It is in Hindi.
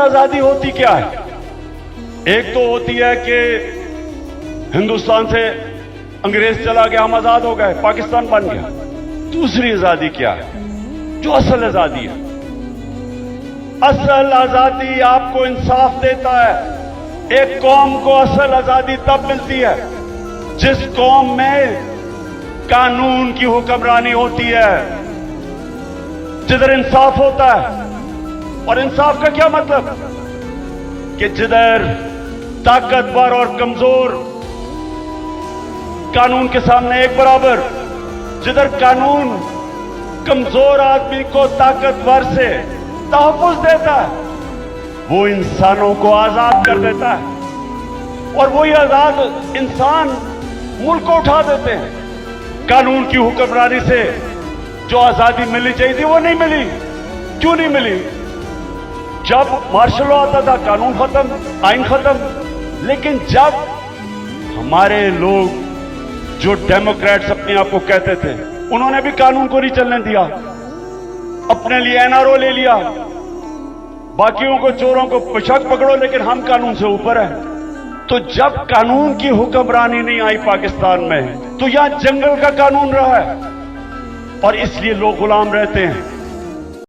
आजादी होती क्या है? एक तो होती है कि हिंदुस्तान से अंग्रेज चला गया, हम आजाद हो गए, पाकिस्तान बन गया। दूसरी आजादी क्या है, जो असल आजादी है? असल आजादी आपको इंसाफ देता है। एक कौम को असल आजादी तब मिलती है जिस कौम में कानून की हुक्मरानी होती है, जिधर इंसाफ होता है। और इंसाफ का क्या मतलब? कि जिधर ताकतवर और कमजोर कानून के सामने एक बराबर, जिधर कानून कमजोर आदमी को ताकतवर से तहफ्फुज़ देता है, वो इंसानों को आजाद कर देता है। और वही आजाद इंसान मुल्क को उठा देते हैं। कानून की हुक्मरानी से जो आजादी मिलनी चाहिए थी वो नहीं मिली। क्यों नहीं मिली? जब मार्शल लॉ आता था, कानून खत्म, आइन खत्म। लेकिन जब हमारे लोग जो डेमोक्रेट्स अपने आप को कहते थे, उन्होंने भी कानून को नहीं चलने दिया, अपने लिए एनआरओ ले लिया, बाकियों को, चोरों को बेशक पकड़ो लेकिन हम कानून से ऊपर हैं। तो जब कानून की हुक्मरानी नहीं आई पाकिस्तान में, तो यहां जंगल का कानून रहा है और इसलिए लोग गुलाम रहते हैं।